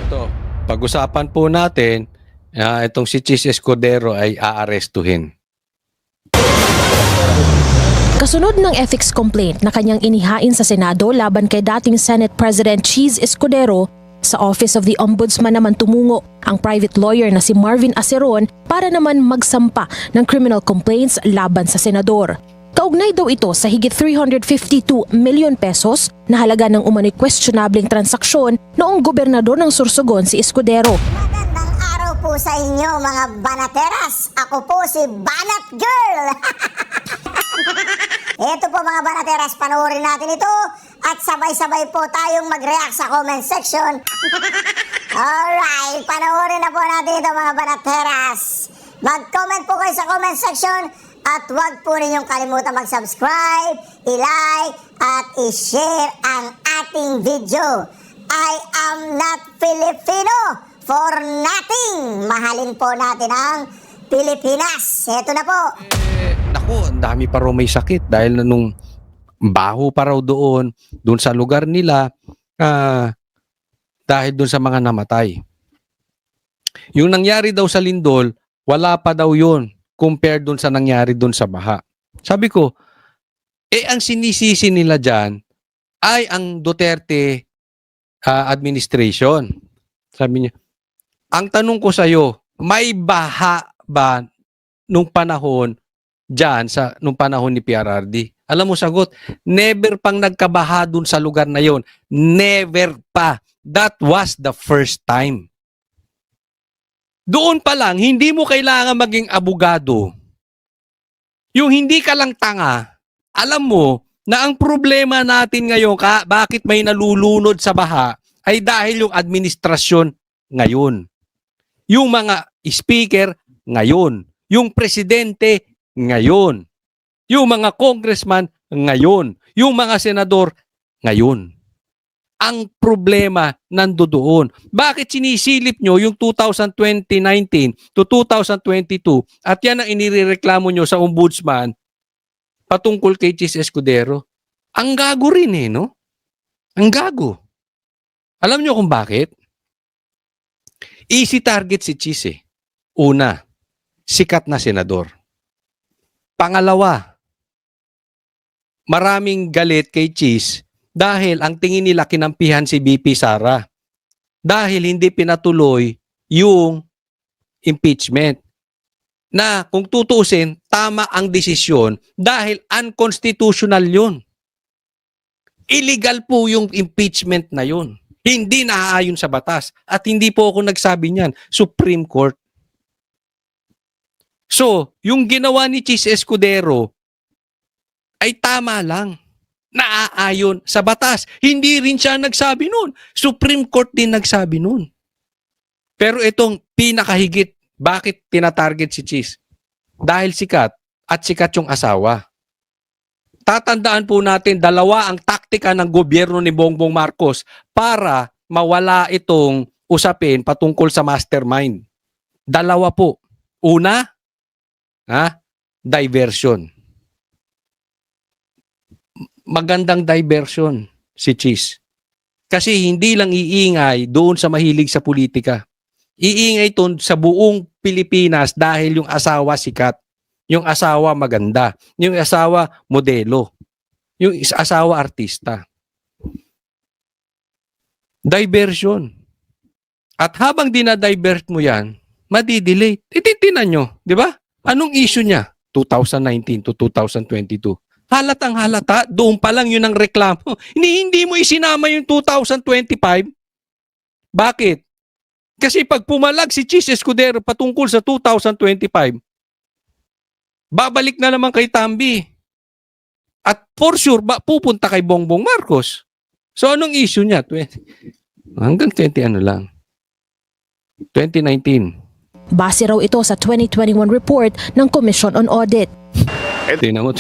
Ito, pag-usapan po natin, itong si Chis Escudero ay aarestuhin. Kasunod ng ethics complaint na kanyang inihain sa Senado laban kay dating Senate President Chis Escudero, sa Office of the Ombudsman naman tumungo ang private lawyer na si Marvin Aceron para naman magsampa ng criminal complaints laban sa senador. Kaugnay daw ito sa higit 352 million pesos na halaga ng umano'y questionableng transaksyon noong gobernador ng Sorsogon si Escudero. Magandang araw po sa inyo mga banateras. Ako po si Banat Girl. Ito po mga banateras, panoorin natin ito at sabay-sabay po tayong mag-react sa comment section. Alright, panoorin na po natin ito mga banateras. Mag-comment po kayo sa comment section at huwag po ninyong kalimutan mag-subscribe, i-like at i-share ang ating video. I am not Filipino for nothing. Mahalin po natin ang Pilipinas. Ito na po. Naku, ang dami pa raw may sakit dahil nung baho pa raw doon sa lugar nila dahil doon sa mga namatay. Yung nangyari daw sa Lindol, wala pa daw yun compared doon sa nangyari doon sa baha. Sabi ko, ang sinisisi nila dyan ay ang Duterte administration. Sabi niya, ang tanong ko sa'yo, may baha ba nung panahon dyan, nung panahon ni PRRD? Alam mo sagot, never pang nagkabaha dun sa lugar na yon. Never pa. That was the first time. Doon pa lang, hindi mo kailangan maging abogado. Yung hindi ka lang tanga, alam mo na ang problema natin ngayon, bakit may nalulunod sa baha, ay dahil yung administrasyon ngayon. Yung mga speaker ngayon. Yung presidente ngayon. Yung mga congressman ngayon. Yung mga senador ngayon. Ang problema nandoon. Bakit sinisilip nyo yung 2019 to 2022 at yan ang inireklamo nyo sa ombudsman patungkol kay Chis Escudero? Ang gago rin no? Ang gago. Alam nyo kung bakit? Easy target si Chis Una, sikat na senador. Pangalawa, maraming galit kay Chis dahil ang tingin nila kinampihan si BP Sara. Dahil hindi pinatuloy yung impeachment. Na kung tutusin, tama ang desisyon dahil unconstitutional yun. Illegal po yung impeachment na yun. Hindi naaayon sa batas. At hindi po ako nagsabi niyan. Supreme Court. So, yung ginawa ni Chis Escudero ay tama lang. Naaayon sa batas. Hindi rin siya nagsabi nun. Supreme Court din nagsabi nun. Pero itong pinakahigit, bakit tinatarget si Chis? Dahil sikat at sikat yung asawa. Tatandaan po natin, dalawa ang taktika ng gobyerno ni Bongbong Marcos para mawala itong usapin patungkol sa mastermind. Dalawa po. Una, diversion. Magandang diversion si Chis. Kasi hindi lang iingay doon sa mahilig sa politika. Iingay ito sa buong Pilipinas dahil yung asawa sikat. Yung asawa maganda. Yung asawa modelo. Yung asawa artista. Diversion. At habang dinadivert mo yan, madidelay. Titinan nyo, di ba? Anong issue niya? 2019 to 2022. Halatang halata, doon pa lang yun ang reklamo. Hindi mo isinama yung 2025. Bakit? Kasi pag pumalag si Chis Escudero patungkol sa 2025, babalik na naman kay Tambi. At for sure, pupunta kay Bongbong Marcos. So anong issue niya? Hanggang 2019. Base raw ito sa 2021 report ng Commission on Audit. Tingnan mo.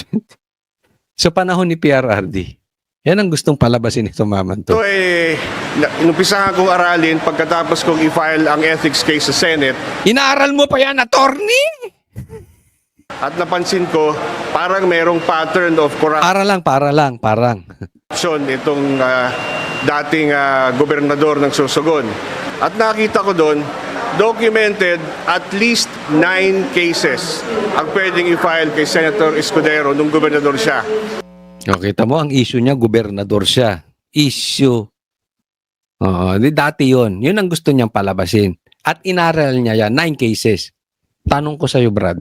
Sa panahon ni PRRD, yan ang gustong palabasin ito, maman to. Ito inumpisahan kong aralin pagkatapos kong i-file ang ethics case sa Senate. Inaaral mo pa yan, attorney? At napansin ko, parang merong pattern of Parang. corruption itong dating gobernador ng Sorsogon. At nakita ko doon, documented at least 9 cases ang pwedeng i-file kay Senator Escudero nung gobernador siya. O, kita mo, ang issue niya, gobernador siya. Issue. Dati yun. Yun ang gusto niyang palabasin. At inaral niya yan, 9 cases. Tanong ko sa'yo, Brad.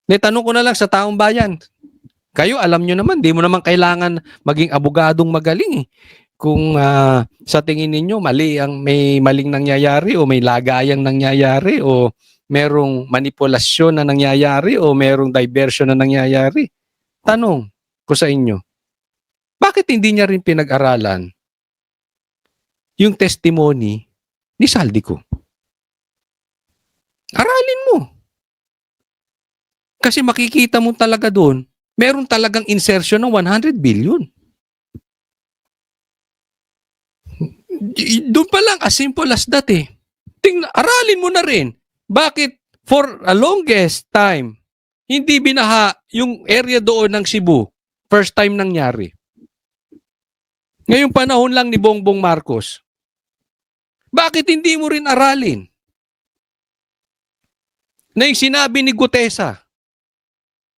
Tanong ko na lang sa taong bayan. Kayo, alam nyo naman, di mo naman kailangan maging abogadong magaling. Kung sa tingin ninyo, may maling nangyayari o may lagayang nangyayari o merong manipulasyon na nangyayari o merong diversion na nangyayari. Tanong ko sa inyo, bakit hindi niya rin pinag-aralan yung testimony ni Saldico? Aralin mo. Kasi makikita mo talaga doon, meron talagang insertion ng 100 billion. Doon pa lang, as simple as that eh. Aralin mo na rin. Bakit for a longest time, hindi binaha yung area doon ng Cebu? First time nangyari. Ngayong panahon lang ni Bongbong Marcos. Bakit hindi mo rin aralin? Na yung sinabi ni Gutesa,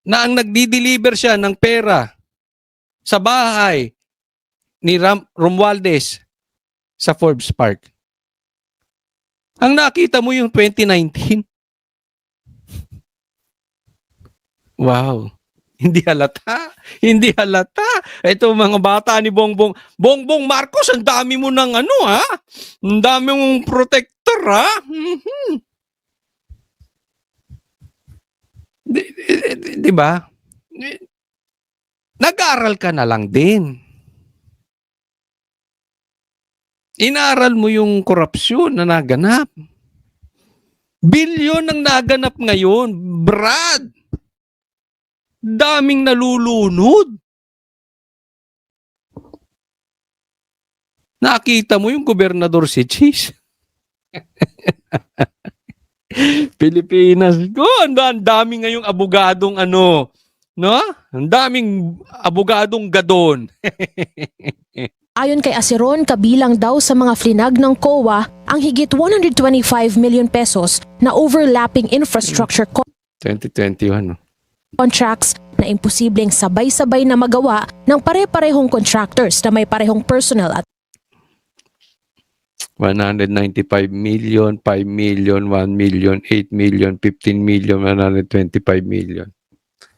na ang nagdi-deliver siya ng pera sa bahay ni Romualdez sa Forbes Park. Ang nakita mo yung 2019. Wow. Hindi halata. Hindi halata. Ito mga bata ni Bongbong Marcos, ang dami mo ng Ang dami mong protector, ha? Di ba? Nag-aaral ka na lang din. Inaral mo yung korupsyon na naganap. Bilyon ang naganap ngayon. Brad! Daming nalulunod. Nakita mo yung gobernador si Cheese. Pilipinas. Ang dami ngayong abogadong no? Ang daming abogadong gadon. Ayon kay Aceron, kabilang daw sa mga flinag ng COA ang higit 125 million pesos na overlapping infrastructure 2021. Contracts na imposibleng sabay-sabay na magawa ng pare-parehong contractors na may parehong personnel at 195 million, 5 million, 1 million, 8 million, 15 million, 125 million.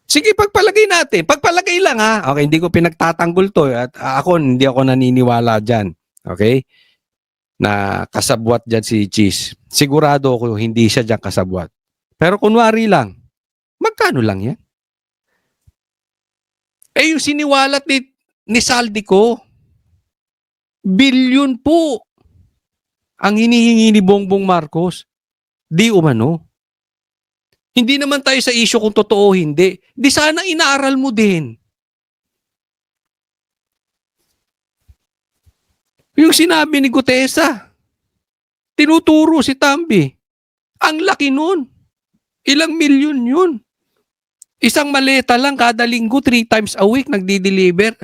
Sige, pagpalagay natin. Pagpalagay lang ha. Okay, hindi ko pinagtatanggol to. At hindi ako naniniwala dyan. Okay? Na kasabwat dyan si Cheese. Sigurado ako hindi siya dyan kasabwat. Pero kunwari lang, magkano lang yan? Yung siniwalat ni Saldico, bilyon po ang hinihingi ni Bongbong Marcos. Di umano. Hindi naman tayo sa issue kung totoo o hindi. Di sana inaaral mo din. Yung sinabi ni Gutesa, tinuturo si Tambi. Ang laki nun. Ilang milyon yun. Isang maleta lang kada linggo, 3 times a week nagdi-deliver.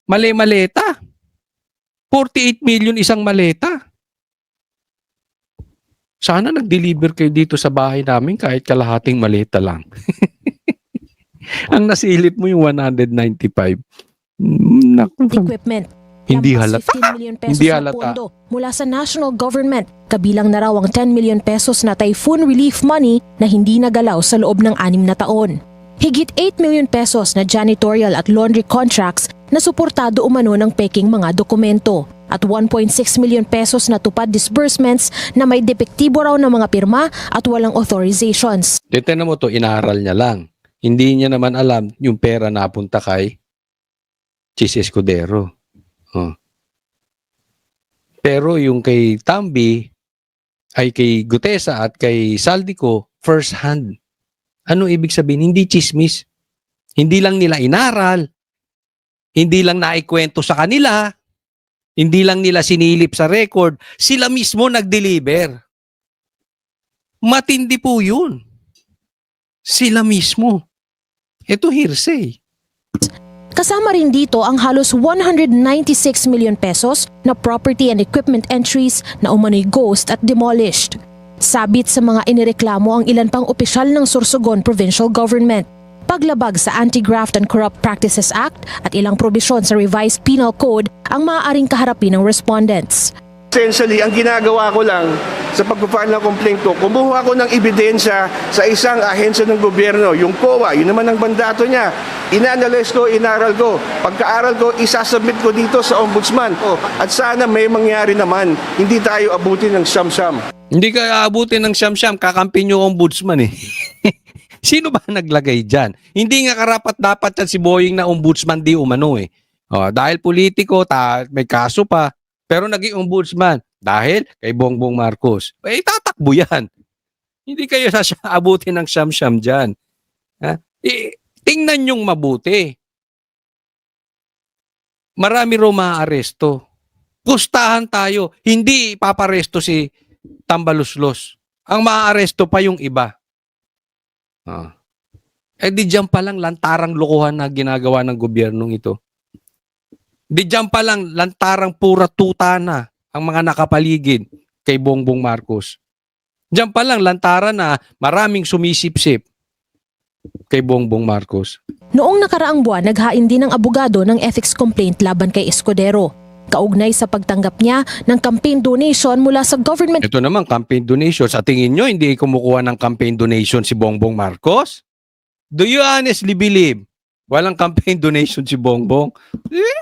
Maleta. 48 million isang maleta. Sana nag-deliver kayo dito sa bahay namin kahit kalahating maleta lang. Ang nasilip mo yung 195. Naku. equipment. Hindi Lampas halata. 15 million pesos Hindi na halata. pondo mula sa national government. Kabilang na raw ang 10 million pesos na typhoon relief money na hindi nagalaw sa loob ng 6 na taon. Higit 8 million pesos na janitorial at laundry contracts na suportado umano ng peking mga dokumento. At 1.6 million pesos na tupad disbursements na may depektibo raw ng mga pirma at walang authorizations. Tignan mo to, inaaral niya lang. Hindi niya naman alam yung pera na punta kay Cheese Escudero. Pero yung kay Tambi, ay kay Gutesa at kay Saldico, first hand. Ano ibig sabihin? Hindi chismis. Hindi lang nila inaral. Hindi lang naikwento sa kanila. Hindi lang nila sinilip sa record. Sila mismo nag-deliver. Matindi po yun. Sila mismo. Ito hearsay. Kasama rin dito ang halos 196 million pesos na property and equipment entries na umano'y ghost at demolished. Sabit sa mga inireklamo ang ilan pang opisyal ng Sorsogon Provincial Government. Paglabag sa Anti-Graft and Corrupt Practices Act at ilang probisyon sa Revised Penal Code ang maaaring kaharapin ng respondents. Essentially, ang ginagawa ko lang sa pagpapaan ng complaint ko, kumuha ko ng ebidensya sa isang ahensya ng gobyerno, yung COA, yun naman ang mandato niya. Inanalyze ko, inaral ko. Pagkaaral ko, isasubmit ko dito sa ombudsman. At sana may mangyari naman, hindi tayo abutin ng siyam-siyam. Hindi ka aabutin ng siyam-siyam, kakampi nyo ombudsman eh. Sino ba naglagay dyan? Hindi nga karapat-dapat yan si Boying na ombudsman di umano eh. Dahil politiko, may kaso pa, pero naging ombudsman dahil kay Bongbong Marcos. Tatakbo yan. Hindi kayo abutin ng siyam-siyam dyan. Tingnan nyong mabuti. Marami raw maaaresto. Gustahan tayo. Hindi ipaparesto si Tambaluslos. Ang maaaresto pa yung iba. Di dyan pa lang lantarang lokohan na ginagawa ng gobyernong ito. Di dyan pa lang lantarang pura tuta na ang mga nakapaligid kay Bongbong Marcos. Diyan pa lang lantaran na maraming sumisipsip kay Bongbong Marcos. Noong nakaraang buwan, naghain din ng abogado ng ethics complaint laban kay Escudero. Kaugnay sa pagtanggap niya ng campaign donation mula sa government. Ito naman, campaign donation. Sa tingin nyo, hindi kumukuha ng campaign donation si Bongbong Marcos? Do you honestly believe walang campaign donation si Bongbong?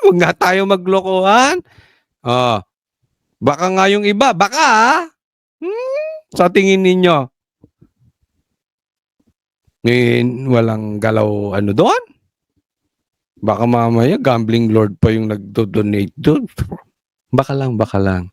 Huwag nga tayo maglokohan. Baka nga yung iba. Baka sa tingin ninyo. Walang galaw doon? Baka mamaya gambling lord pa yung nagdo-donate doon. Baka lang.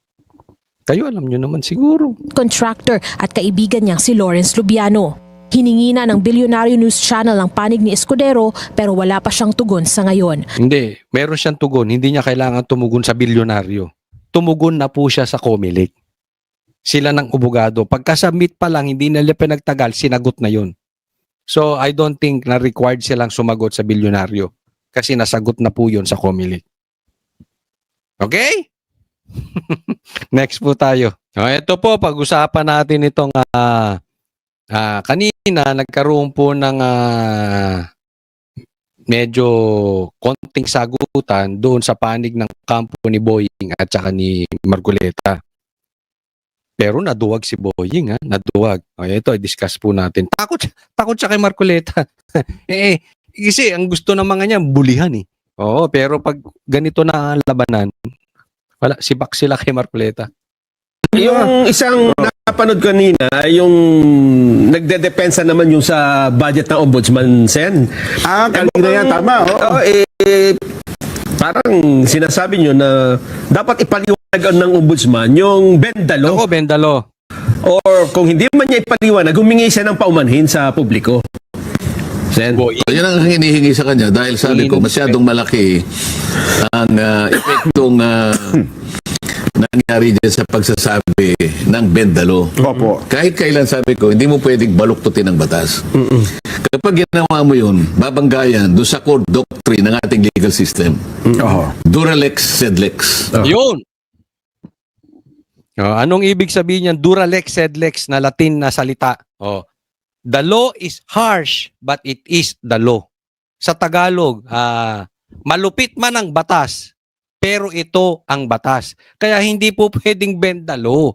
Kayo alam nyo naman siguro. Contractor at kaibigan niyang si Lawrence Lubiano. Hiningi na ng Bilyonaryo News Channel ang panig ni Escudero pero wala pa siyang tugon sa ngayon. Hindi, meron siyang tugon. Hindi niya kailangan tumugon sa bilyonaryo. Tumugon na po siya sa Comelec. Sila ng abogado. Pagka-submit pa lang, hindi nila pinagtagal, sinagot na yun. So, I don't think na required silang sumagot sa bilyonaryo. Kasi nasagot na po yun sa Comelec. Okay? Next po tayo. Ito po, pag-usapan natin itong kanina nagkaroon po ng medyo konting sagutan doon sa panig ng kampo ni Boying at saka ni Marcoleta. Pero naduwag si Boying, naduwag. Ito, i-discuss po natin. Takot siya kay Marcoleta. Kasi ang gusto ng mga niya, bulihan eh. Oo, pero pag ganito na ang labanan, wala, sibak sila kay Marcoleta. Yung isang napanood kanina, yung nagdedepensa naman yung sa budget ng Ombudsman, Sen. Kanina yan, tama. Parang sinasabi nyo na dapat ipaliwanag ng Ombudsman yung Bendalo. Ako, Bendalo. Or kung hindi man niya ipaliwanag, humingi siya ng paumanhin sa publiko. Sen. Yan ang hinihingi sa kanya dahil sabi ko, masyadong malaki ang epektong nangyari dyan sa pagsasabi ng Bendalo. Opo. Kahit kailan sabi ko, hindi mo pwedeng baluktutin ang batas. Kapag ginawa mo yun, babanggayan doon sa core doctrine ng ating legal system. Duralex sed lex. Yun. Anong ibig sabihin niyan? Duralex sed lex na Latin na salita. The law is harsh, but it is the law. Sa Tagalog, malupit man ang batas, pero ito ang batas. Kaya hindi po pwedeng bend the law.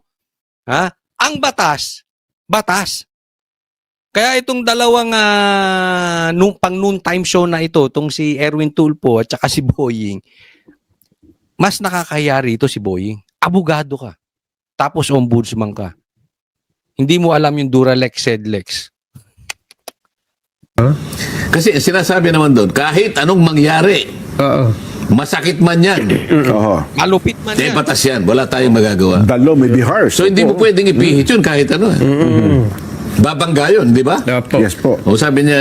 Ang batas, batas. Kaya itong dalawang pang noon time show na ito, itong si Erwin Tulfo at saka si Boying, mas nakakaya rito si Boying. Abogado ka. Tapos ombudsman ka. Hindi mo alam yung Duralex sed lex. Kasi sinasabi naman doon, kahit anong mangyari, masakit man yan, Malupit man yan. batas yan, wala tayong magagawa. The law may be harsh. So hindi mo pwedeng ipihit yun kahit ano. Babangga yun, di ba? Yes po. O sabi niya,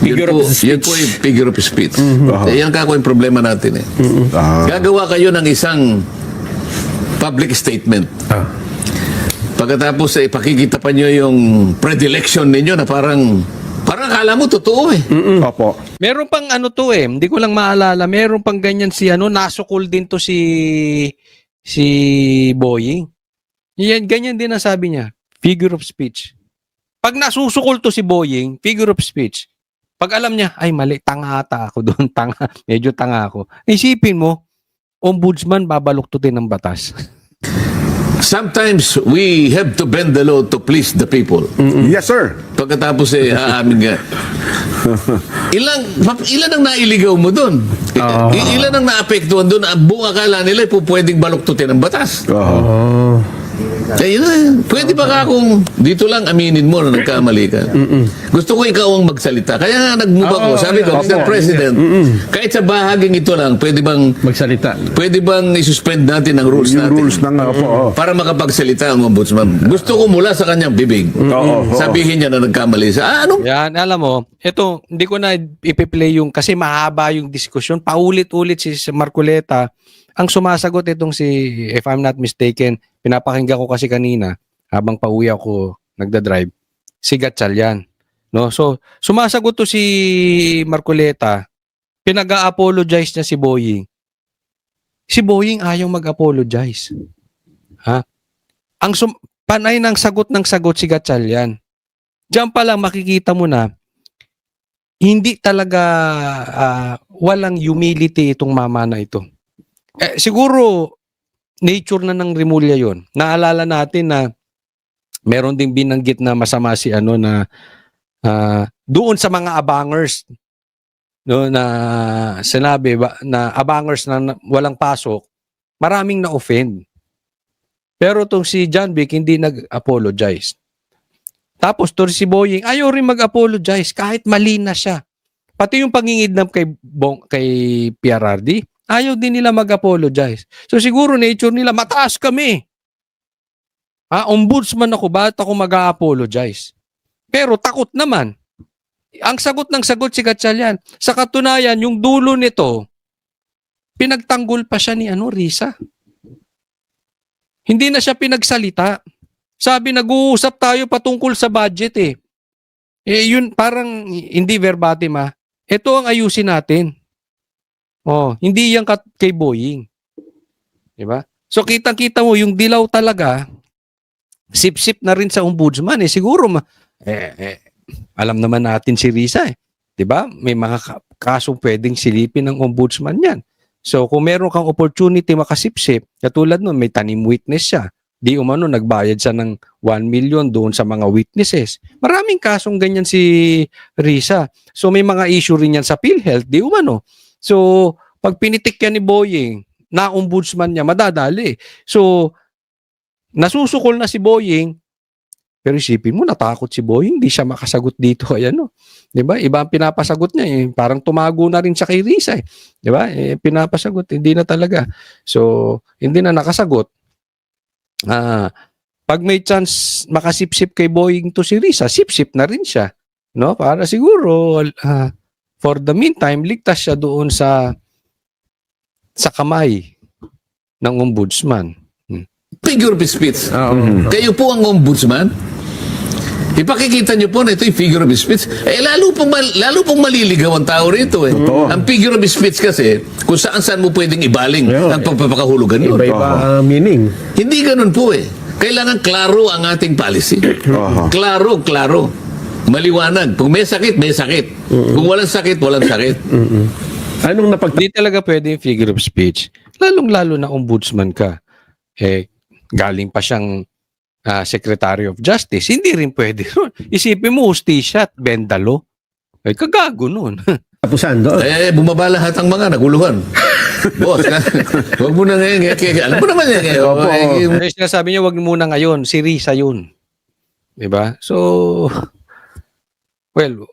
Figure of speech. yun po yung figure of speech. Yan kako yung problema natin eh. Gagawa kayo ng isang public statement. Pagkatapos ipakikita pa nyo yung predilection ninyo na parang akala mo totoo eh. Opo. Meron pang ano to hindi ko lang maalala, meron pang ganyan si nasukol din to si Boying. Yan, ganyan din ang sabi niya, figure of speech. Pag nasusukol to si Boying, figure of speech. Pag alam niya, ay mali, tanga ata ako doon, medyo tanga ako. Isipin mo, ombudsman babaluktutin ng batas. Sometimes we have to bend the law to please the people. Yes, sir. Pagkatapos aamin ka. Ilan ang nailigaw mo doon? Ilan ang naapektuhan doon? Ang buong akala nila pwedeng baluktutin ng batas. Pwede ba ka kung dito lang aminin mo na nagkamali ka? Gusto ko ikaw ang magsalita. Kaya nga nag-move ako. Sabi ko, Mr. President, kahit sa bahaging ito lang, pwede bang Magsalita. pwede bang isuspend natin ang rules Yung natin? rules ng Para makapagsalita ang ombudsman. Gusto ko mula sa kanyang bibig. Sabihin niya na nagkamali sa anong Yan, alam mo, ito, hindi ko na ipi-play yung, kasi mahaba yung diskusyon. Paulit-ulit si Marcoleta. Ang sumasagot itong si, if I'm not mistaken, pinapakinggan ko kasi kanina, habang pauwi ako nagda-drive, si Gatchalian. No? So, sumasagot to si Marcoleta, pinag-a-apologize niya si Boying. Si Boying ayaw mag-apologize. Ha? Panay ng sagot si Gatchalian. Diyan pa lang makikita mo na hindi talaga walang humility itong mama na ito. Siguro nature na ng Rimulya yon. Naalala natin na meron ding binanggit na masama si na doon sa mga abangers, no, na sinabi na abangers na walang pasok, maraming na-offend. Pero itong si John Vic hindi nag-apologize. Tapos to si Boying, ayaw rin mag-apologize kahit mali na siya. Pati yung pangingidnap kay PRRD, ayaw din nila mag-apologize. So siguro nature nila, mataas kami. Ombudsman ako, bakit ako mag-apologize? Pero takot naman. Ang sagot si Gatchalian. Sa katunayan, yung dulo nito, pinagtanggol pa siya ni Risa. Hindi na siya pinagsalita. Sabi, nag-uusap tayo patungkol sa budget yun parang hindi verbatim Ito ang ayusin natin. Hindi yan kay Boying. Diba? So kitang-kita mo yung dilaw talaga, sip-sip na rin sa ombudsman siguro alam naman natin si Risa Diba? May mga kasong pwedeng silipin ng ombudsman yan. So kung meron kang opportunity makasip-sip, katulad nun may tanim witness siya. Di umano nagbayad siya ng 1 million doon sa mga witnesses. Maraming kasong ganyan si Risa. So may mga issue rin yan sa PhilHealth, di umano. So pag pinitik yan ni Boying, na ombudsman niya, madadali. So nasusukol na si Boying, pero isipin mo, natakot si Boying, hindi siya makasagot dito. Diba? Iba ang pinapasagot niya. Parang tumago na rin siya kay Risa. Diba? Pinapasagot, hindi na talaga. So hindi na nakasagot. Pag may chance makasipsip kay Boying to si Risa, sipsip na rin siya. No? Para siguro, for the meantime, ligtas siya doon sa kamay ng ombudsman. figure of speech? Kayo po ang ombudsman? Ipakikita nyo po na ito yung figure of speech. Lalo pong maliligaw ang tao rito Ang figure of speech kasi, kung saan mo pwedeng ibaling ang pagpapakahulugan yun. Iba-iba meaning. Hindi ganun po Kailangan klaro ang ating policy. Klaro. Maliwanag. Kung may sakit, may sakit. Kung walang sakit, walang sakit. Anong Hindi talaga pwede yung figure of speech. Lalong-lalo na ombudsman ka. Galing pa siyang Secretary of Justice. Hindi rin pwede. Isipin mo, hustisya at bendalo. Kagago nun. tapusan doon? Bumaba lahat ang mga naguluhan. Boss, huwag mo na ngayon. Alam mo naman yan. Sinasabi niya, wag muna ngayon. Si Risa yun. Diba? So, well,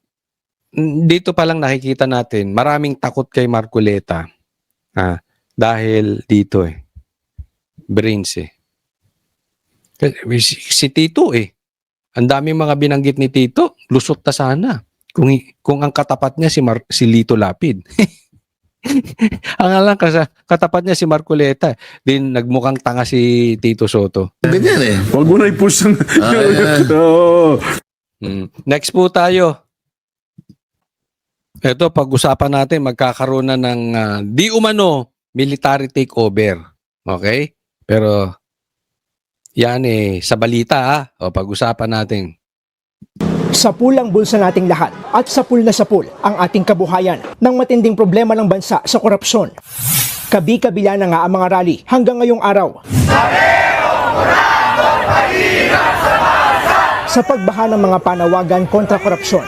dito pa lang nakikita natin, maraming takot kay Marcoleta. Dahil dito brains Si Tito ang daming mga binanggit ni Tito, lusot na sana. Kung ang katapat niya si Lito Lapid. Ang alam katapat niya si Marcoleta. Din nagmukhang tanga si Tito Soto. Ganyan eh. Huwag mo na i-push ang... Ayan. Oo. Next po tayo. Ito, pag-usapan natin, magkakaroon na ng di umano military takeover. Okay? Pero yan sa balita o pag-usapan natin. Sa pool ang bulsa nating lahat at sa pool na sa pool ang ating kabuhayan ng matinding problema ng bansa sa korupsyon. Kabi-kabila na nga ang mga rally hanggang ngayong araw. Sa pagbaha ng mga panawagan kontra korupsyon,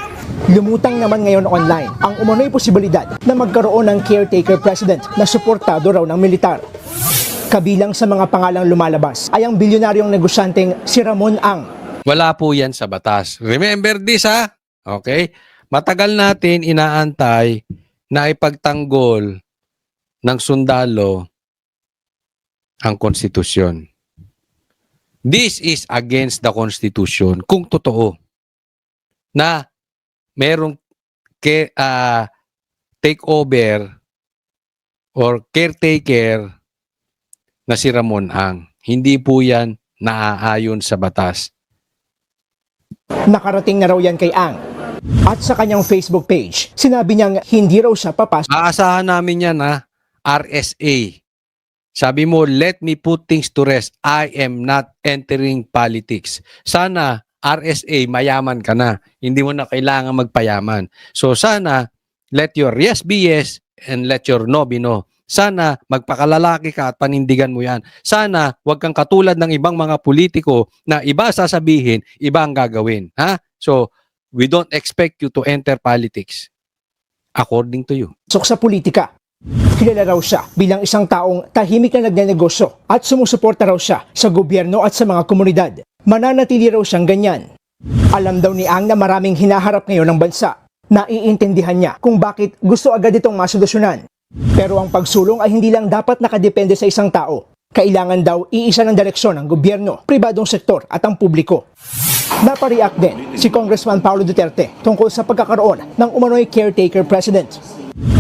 lumutang naman ngayon online ang umano'y posibilidad na magkaroon ng caretaker president na suportado raw ng militar. Kabilang sa mga pangalang lumalabas ay ang bilyonaryong negosyanteng si Ramon Ang. Wala po yan sa batas. Remember this Okay? Matagal natin inaantay na ipagtanggol ng sundalo ang konstitusyon. This is against the Constitution kung totoo na merong takeover or caretaker na si Ramon Ang. Hindi po yan naaayon sa batas. Nakarating na raw yan kay Ang. At sa kanyang Facebook page, sinabi niyang hindi raw siya papasok. Aasahan namin yan RSA. Sabi mo, let me put things to rest. I am not entering politics. Sana RSA, mayaman ka na. Hindi mo na kailangan magpayaman. So sana, let your yes be yes and let your no be no. Sana magpakalalaki ka at panindigan mo yan. Sana wag kang katulad ng ibang mga politiko na iba sasabihin, iba ang gagawin. So, we don't expect you to enter politics. According to you. Sa politika. Kilala raw siya bilang isang taong tahimik na nagnenegosyo at sumusuporta raw siya sa gobyerno at sa mga komunidad. Mananatili raw siyang ganyan. Alam daw ni Ang na maraming hinaharap ngayon ng bansa. Naiintindihan niya kung bakit gusto agad itong masolusyonan. Pero ang pagsulong ay hindi lang dapat nakadepende sa isang tao. Kailangan daw iisa ng direksyon ng gobyerno, pribadong sektor at ang publiko. Napareact din si Congressman Paulo Duterte tungkol sa pagkakaroon ng umano'y caretaker president.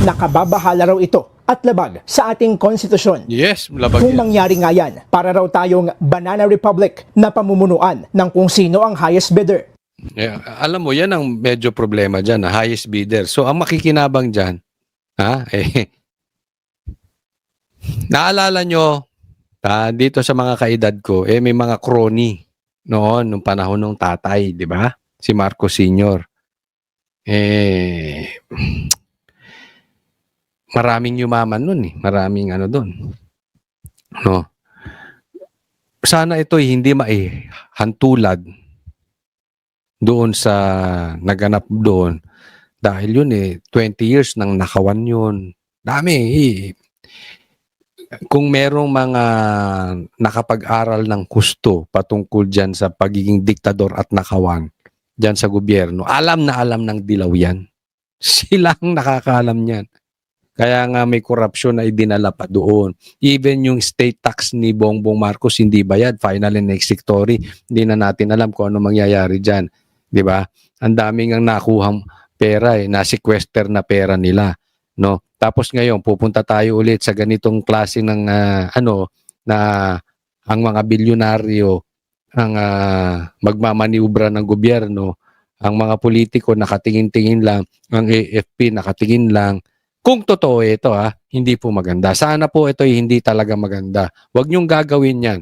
Nakababahala raw ito at labag sa ating konstitusyon. Yes, labag Kung yan. mangyari nga yan, para raw tayong banana republic na pamumunuan ng kung sino ang highest bidder. Yeah, alam mo, yan ang medyo problema dyan, highest bidder. So, ang makikinabang dyan, naalala nyo, dito sa mga kaedad ko, may mga crony noon, nung panahon ng tatay, di ba? Si Marcos Sr. Maraming yumaman nun Maraming doon. No? Sana ito'y hindi maihantulad doon sa naganap doon. Dahil yun 20 years nang nakawan yun. Dami Kung merong mga nakapag-aral ng husto patungkol dyan sa pagiging diktador at nakawan dyan sa gobyerno, alam na alam ng dilaw yan. Silang nakakaalam yan. Kaya nga may korupsyon na idinala pa doon. Even yung state tax ni Bongbong Marcos hindi bayad, final and executory. Hindi na natin alam kung ano mangyayari dyan. Di ba? Ang daming ang nakuhang pera na-sequester na pera nila. No? Tapos ngayon, pupunta tayo ulit sa ganitong klase ng na ang mga bilyonaryo ang magmamaniubra ng gobyerno, ang mga politiko nakatingin-tingin lang, ang AFP nakatingin lang. Kung totoo ito, hindi po maganda. Sana po ito hindi talaga maganda. Huwag niyong gagawin yan.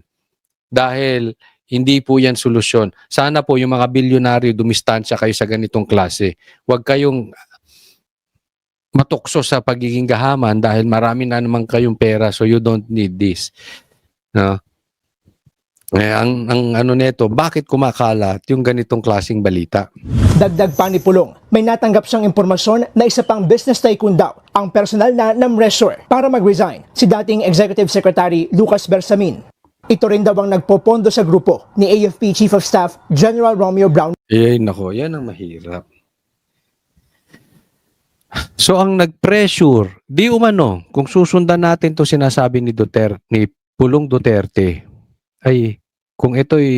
Dahil hindi po yan solusyon. Sana po yung mga bilyonaryo dumistansya kayo sa ganitong klase. Huwag kayong matukso sa pagiging gahaman dahil marami na naman kayong pera, so you don't need this. No? Ang neto, bakit kumakalat yung ganitong klaseng balita? Dagdag pa ni Pulong, may natanggap siyang impormasyon na isa pang business tycoon daw ang personal na namressure para mag-resign si dating Executive Secretary Lucas Bersamin. Ito rin daw ang nagpopondo sa grupo ni AFP Chief of Staff General Romeo Brown. Nako, yan ang mahirap. So ang nag-pressure, di umano, kung susundan natin to sinasabi ni Pulong Duterte, ay kung ito'y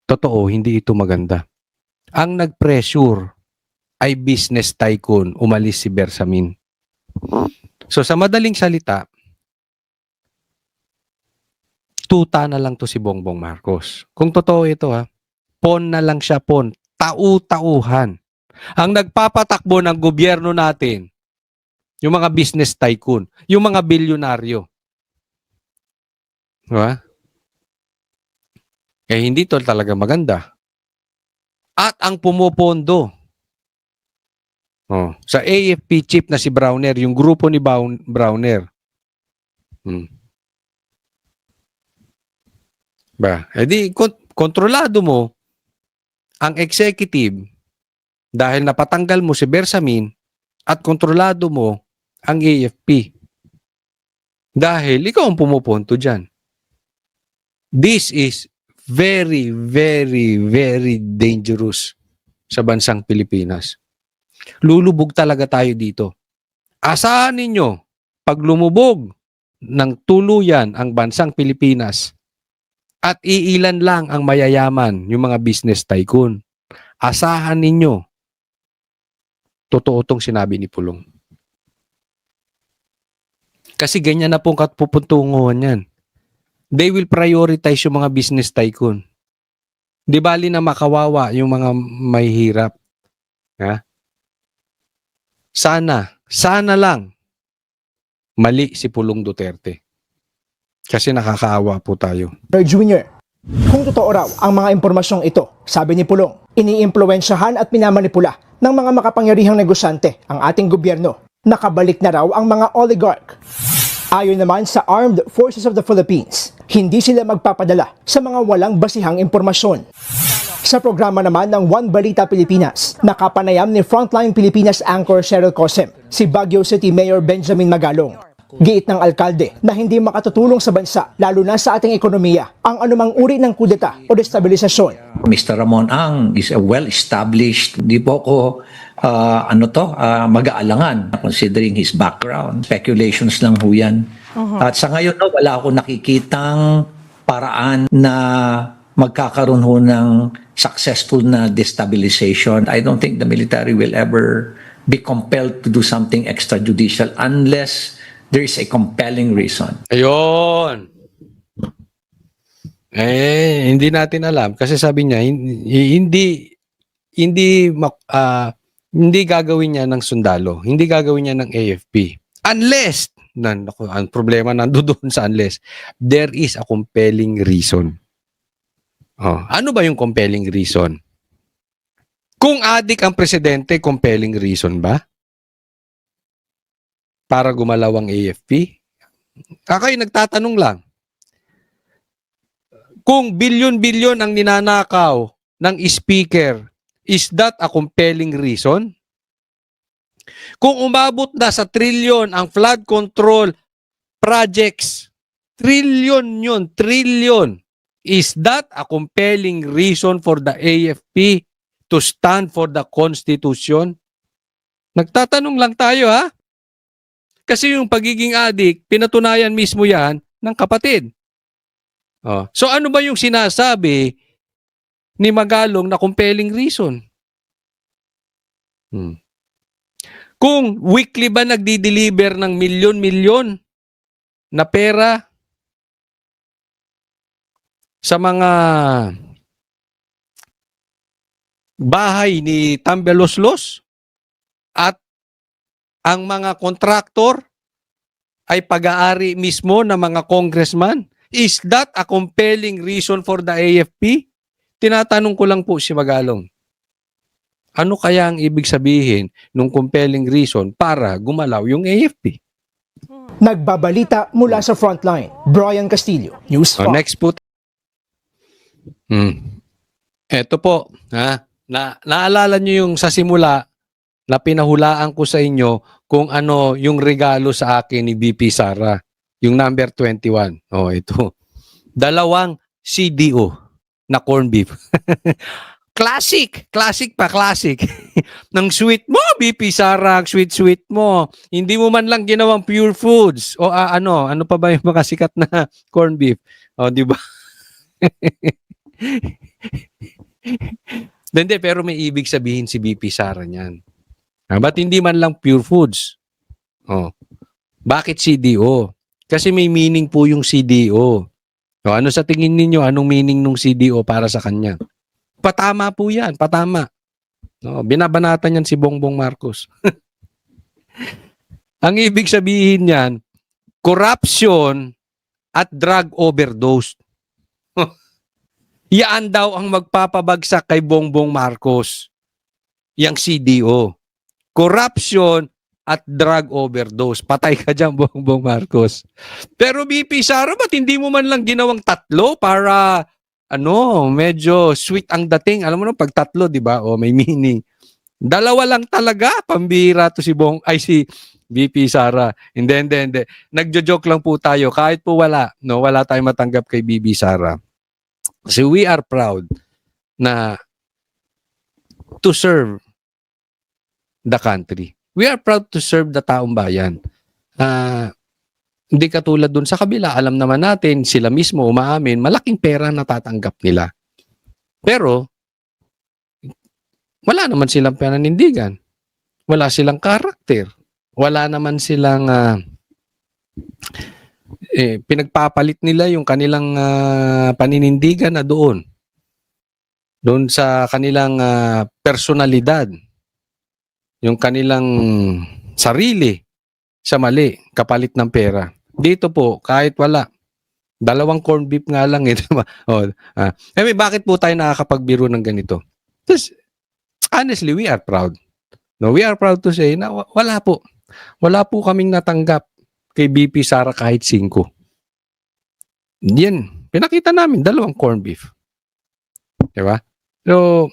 totoo, hindi ito maganda. Ang nag-pressure ay business tycoon, umalis si Bersamin. So sa madaling salita, tuta na lang to si Bongbong Marcos. Kung totoo ito pon na lang siya, pon. Tau-tauhan. Ang nagpapatakbo ng gobyerno natin, yung mga business tycoon, yung mga bilyonaryo. Diba? Eh hindi to talaga maganda. At ang pumupondo sa AFP chief na si Browner, yung grupo ni Browner. Ba, edi kontrolado mo ang executive dahil napatanggal mo si Bersamin at kontrolado mo ang AFP. Dahil ikaw ang pumupunto dyan. This is very, very, very dangerous sa bansang Pilipinas. Lulubog talaga tayo dito. Asahan ninyo, pag lumubog ng tuluyan ang bansang Pilipinas at iilan lang ang mayayaman, yung mga business tycoon, asahan ninyo, totoo tong sinabi ni Pulong. Kasi ganyan na pong pupuntunguhan yan. They will prioritize yung mga business tycoon. Di bali na makawawa yung mga may hirap. Sana lang mali si Pulong Duterte. Kasi nakakaawa po tayo. Jr. Kung totoo raw ang mga impormasyong ito, sabi ni Pulong, iniimpluwensyahan at minamanipula ng mga makapangyarihang negosyante ang ating gobyerno. Nakabalik na raw ang mga oligarch. Ayon naman sa Armed Forces of the Philippines, hindi sila magpapadala sa mga walang basihang impormasyon. Sa programa naman ng One Balita Pilipinas, nakapanayam ni Frontline Pilipinas anchor Cheryl Cosem, si Baguio City Mayor Benjamin Magalong. Giit ng alkalde na hindi makatutulong sa bansa, lalo na sa ating ekonomiya, ang anumang uri ng kudeta o destabilisasyon. Mr. Ramon Ang is a well-established, di po ako mag-aalangan considering his background. Speculations lang ho yan. At sa ngayon, wala akong nakikitang paraan na magkakaroon ho ng successful na destabilization. I don't think the military will ever be compelled to do something extrajudicial unless there is a compelling reason. Ayun. Hindi natin alam kasi sabi niya hindi gagawin niya ng sundalo, hindi gagawin niya ng AFP. Unless ang problema nandoon sa unless there is a compelling reason. Ano ba yung compelling reason? Kung adik ang presidente, compelling reason ba? Para gumalaw ang AFP? Kayo nagtatanong lang. Kung bilyon-bilyon ang ninanakaw ng speaker, is that a compelling reason? Kung umabot na sa trilyon ang flood control projects, trilyon yun, trilyon, is that a compelling reason for the AFP to stand for the Constitution? Nagtatanong lang tayo Kasi yung pagiging adik, pinatunayan mismo yan ng kapatid. So ano ba yung sinasabi ni Magalong na compelling reason? Kung weekly ba nagdi-deliver ng milyon-milyon na pera sa mga bahay ni Tambaloslos at ang mga kontraktor ay pag-aari mismo ng mga congressman, is that a compelling reason for the AFP? Tinatanong ko lang po si Magalong. Ano kaya ang ibig sabihin ng compelling reason para gumalaw yung AFP? Nagbabalita mula sa Frontline, Brian Castillo, News 5. Next po. Eto po, naalala nyo yung sa simula na pinahulaan ko sa inyo kung ano yung regalo sa akin ni VP Sara, yung number 21. Ito. 2 CDO na corn beef. Classic pa, classic. Ng sweet mo, VP Sara, sweet mo. Hindi mo man lang ginawang Pure Foods o ano pa ba yung mga sikat na corn beef? Di ba? Hindi, pero may ibig sabihin si VP Sara niyan. Ba't hindi man lang Pure Foods? Bakit CDO? Kasi may meaning po yung CDO. O, ano sa tingin ninyo? Anong meaning ng CDO para sa kanya? Patama po yan, patama. No, binabanatan yan si Bongbong Marcos. Ang ibig sabihin niyan, corruption at drug overdose. Yan daw ang magpapabagsak kay Bongbong Marcos. Yang CDO. Corruption at drug overdose. Patay ka dyan, Bongbong Marcos. Pero BP Sara, ba't hindi mo man lang ginawang tatlo para medyo sweet ang dating. Alam mo na, pag tatlo, di ba? O, may meaning. Dalawa lang talaga, pambihira to si BP Sara. Hindi. Nagjo-joke lang po tayo. Kahit po wala tayong matanggap kay BP Sara. Kasi we are proud na to serve the country. We are proud to serve the taong bayan. Hindi katulad dun sa kabila, alam naman natin, sila mismo umaamin, malaking pera na tatanggap nila. Pero, wala naman silang pananindigan. Wala silang karakter. Wala naman silang pinagpapalit nila yung kanilang paninindigan na doon sa kanilang personalidad, yung kanilang sarili sa mali, kapalit ng pera. Dito po, kahit wala, 2 corned beef nga lang. Diba? Bakit po tayo nakakapagbiro ng ganito? Just, honestly, we are proud. No, we are proud to say na wala po kaming natanggap kay BP Sara kahit 5. Yan, pinakita namin 2 corned beef. Diba? So,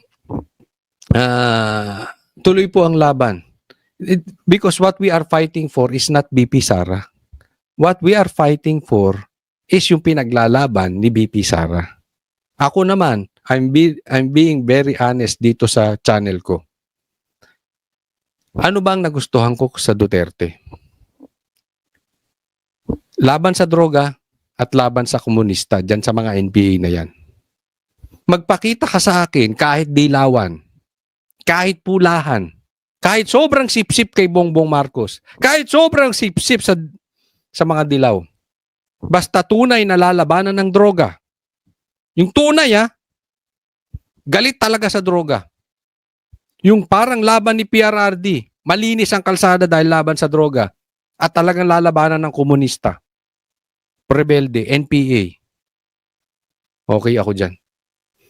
tuloy po ang laban. Because what we are fighting for is not BP Sara. What we are fighting for is yung pinaglalaban ni BP Sara. Ako naman, I'm being very honest dito sa channel ko. Ano bang nagustuhan ko sa Duterte? Laban sa droga at laban sa komunista, dyan sa mga NPA na yan. Magpakita ka sa akin kahit dilawan, kahit pulahan, kahit sobrang sipsip kay Bongbong Marcos, kahit sobrang sipsip sa mga dilaw. Basta tunay na lalabanan ng droga. Yung tunay galit talaga sa droga. Yung parang laban ni PRRD, malinis ang kalsada dahil laban sa droga at talagang lalabanan ng komunista, rebelde, NPA. Okay ako dyan.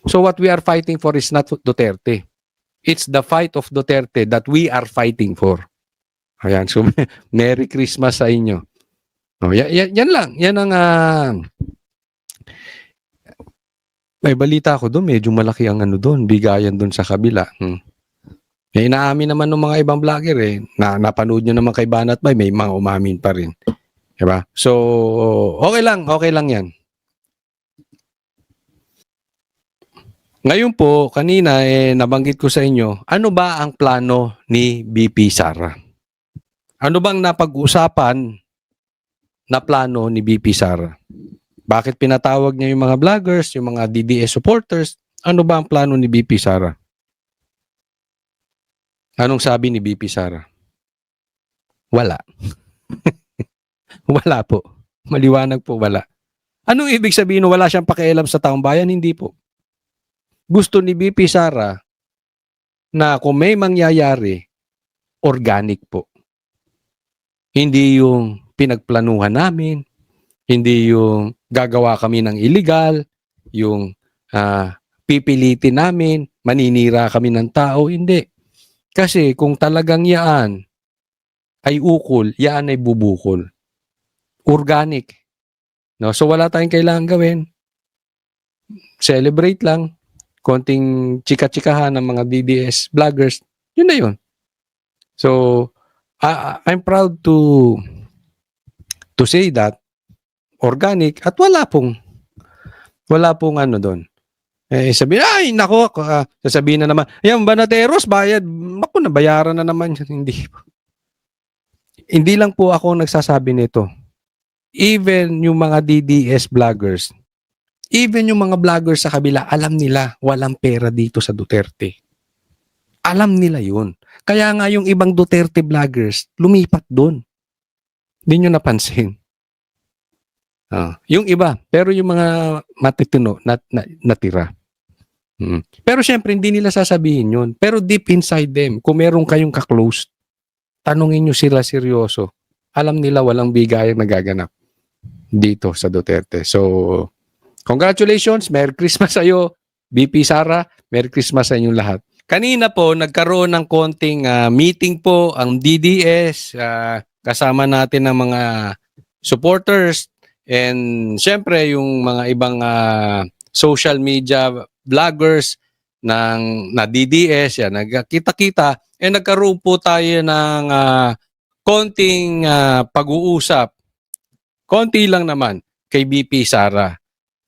So what we are fighting for is not Duterte. It's the fight of Duterte that we are fighting for. Ayan, so Merry Christmas sa inyo. Yan lang. Yan ang may balita ko doon, medyo malaki ang doon, bigayan doon sa kabila. Inaamin naman ng mga ibang vlogger na napanood nyo naman kay Banat Bay, may mga umamin pa rin. Diba? So, okay lang yan. Ngayon po, kanina nabanggit ko sa inyo, ano ba ang plano ni BP Sara? Ano bang napag-usapan na plano ni BP Sara? Bakit pinatawag niya yung mga vloggers, yung mga DDS supporters? Ano ba ang plano ni BP Sara? Anong sabi ni BP Sara? Wala. Wala po. Maliwanag po, wala. Anong ibig sabihin wala siyang pakialam sa taong bayan? Hindi po. Gusto ni BP Sara na kung may mangyayari, organic po. Hindi yung pinagplanuhan namin, hindi yung gagawa kami ng illegal, yung pipilitin namin, maninira kami ng tao, hindi. Kasi kung talagang yaan ay ukol, yaan ay bubukol. Organic. No? So wala tayong kailangan gawin. Celebrate lang. Konting chika-chikahan ng mga DDS vloggers. Yun na yun. So, I'm proud to say that organic at wala pong doon. Sabihin, ay, nako, sasabihin na naman, yan, Banateros, bayad, naku, nabayaran na naman. Hindi lang po ako nagsasabi nito. Even yung mga DDS vloggers, even yung mga vloggers sa kabila, alam nila walang pera dito sa Duterte. Alam nila yun. Kaya nga yung ibang Duterte vloggers, lumipat doon. Hindi nyo napansin. Yung iba, pero yung mga matitino, natira. Pero syempre, hindi nila sasabihin yun. Pero deep inside them, kung meron kayong ka-close, tanungin nyo sila seryoso. Alam nila walang bigayang nagaganap dito sa Duterte. So, congratulations, Merry Christmas sa iyo, BP Sara, Merry Christmas sa inyong lahat. Kanina po, nagkaroon ng konting meeting po ang DDS, kasama natin ng mga supporters, and syempre yung mga ibang social media vloggers na DDS, yan, nagkita-kita, nagkaroon po tayo ng konting pag-uusap. Konti lang naman kay BP Sara.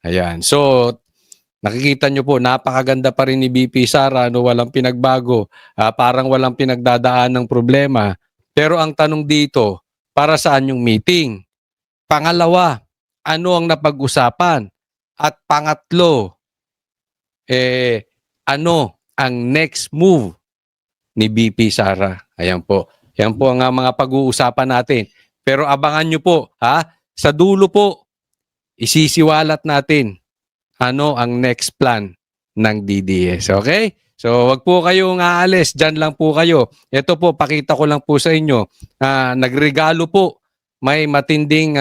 Ayan. So, nakikita nyo po, napakaganda pa rin ni BP Sara, no, walang pinagbago, parang walang pinagdadaan ng problema. Pero ang tanong dito, para saan yung meeting? Pangalawa, ano ang napag-usapan? At pangatlo, ano ang next move ni BP Sara? Ayan po. Yan po ang mga pag-uusapan natin. Pero abangan nyo po, sa dulo po, isisiwalat natin ano ang next plan ng DDS. Okay? So, wag po kayong aalis. Diyan lang po kayo. Ito po, pakita ko lang po sa inyo. Nagregalo po. May matinding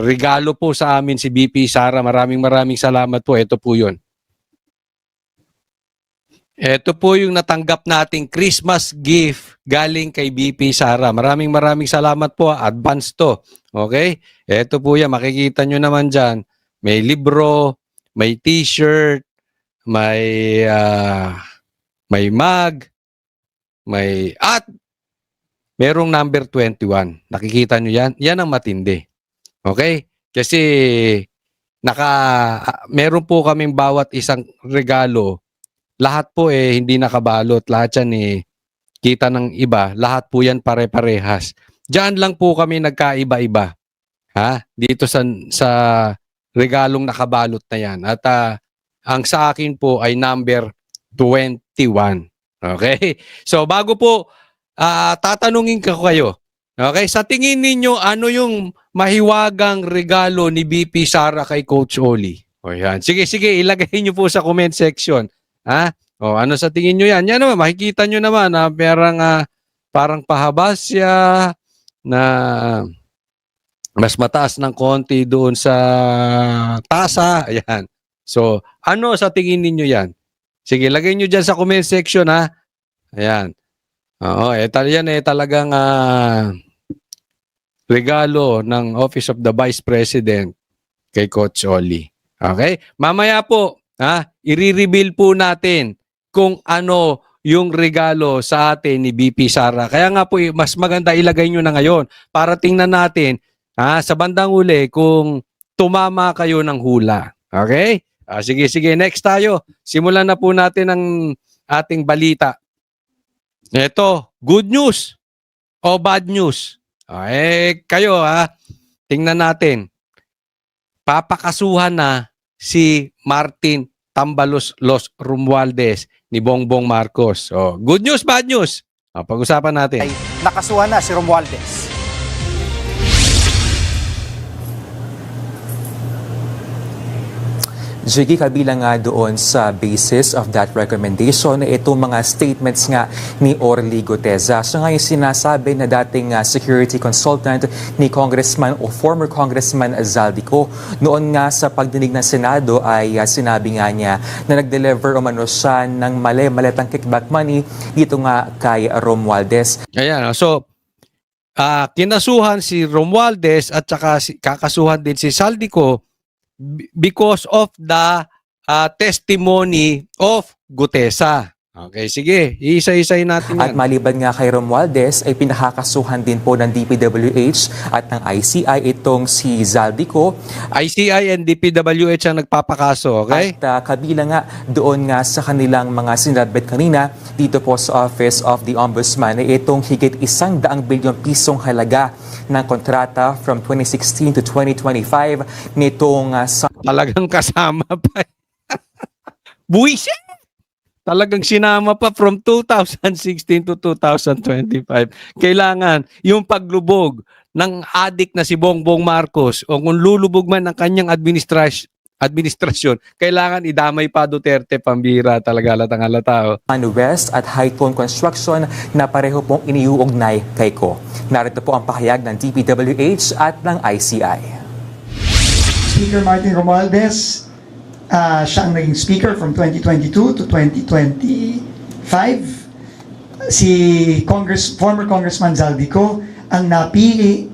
regalo po sa amin si BP Sara. Maraming salamat po. Ito po yun. Ito po yung natanggap nating Christmas gift galing kay BP Sara. Maraming salamat po. Advance to. Okay? Ito po yan. Makikita nyo naman dyan. May libro, may t-shirt, may mug, at merong number 21. Nakikita nyo yan? Yan ang matindi. Okay? Kasi meron po kaming bawat isang regalo. Lahat po hindi nakabalot. Lahat yan kita ng iba. Lahat po yan pare-parehas. Diyan lang po kami nagkaiba-iba. Dito sa regalong nakabalot na yan. At ang sa akin po ay number 21. Okay? So bago po tatanungin ko kayo. Okay? Sa tingin ninyo, ano yung mahiwagang regalo ni BP Sara kay Coach Oli? O yan. Sige, ilagay nyo po sa comment section. O ano sa tingin nyo yan? Yan naman, makikita nyo naman na parang pahabas siya na mas mataas ng konti doon sa tasa. Ayan. So, ano sa tingin ninyo yan? Sige, lagay nyo dyan sa comment section, Ayan. Oo, yan talagang regalo ng Office of the Vice President kay Coach Oli. Okay? Mamaya po, i-reveal po natin kung ano yung regalo sa atin ni BP Sara. Kaya nga po, mas maganda ilagay nyo na ngayon para tingnan natin sa bandang uli kung tumama kayo ng hula. Okay? Sige, next tayo. Simulan na po natin ang ating balita. Ito, good news o bad news? Kayo tingnan natin. Papakasuhan na si Martin Tambalos Los Romualdez ni Bongbong Marcos. Good news, bad news? Pag-usapan natin. Nakasuhan na si Romualdez. Jiggy, kabilang nga doon sa basis of that recommendation, itong mga statements nga ni Orly Guteza. So ngayon sinasabi na dating security consultant ni Congressman o former Congressman Zaldico, noon nga sa pagdinig ng Senado ay sinabi nga niya na nag-deliver umano siya ng maletang kickback money dito nga kay Romualdez. Ayan, so kinasuhan si Romualdez at saka kakasuhan din si Zaldico because of the testimony of Gutesa. Okay, sige. Iisa-isahin natin yan. At maliban nga kay Romualdez, ay pinakakasuhan din po ng DPWH at ng ICI itong si Zaldico. ICI and DPWH ang nagpapakaso, okay? At kabilang nga doon nga sa kanilang mga sinabit kanina dito po sa Office of the Ombudsman ay itong higit 100 bilyong pisong halaga ng kontrata from 2016 to 2025 nitong Talagang kasama pa. Buwisit! Talagang sinama pa from 2016 to 2025. Kailangan yung paglubog ng adik na si Bongbong Marcos o kung lulubog man ang kanyang administrasyon, kailangan idamay pa Duterte, pambira talaga, halatang halata. West at high-tone construction na pareho pong iniuugnay kay Ko. Narito po ang pahayag ng DPWH at ng ICI. Speaker Martin Romualdez, siya ang naging speaker from 2022 to 2025. Si former Congressman Zaldico ang napili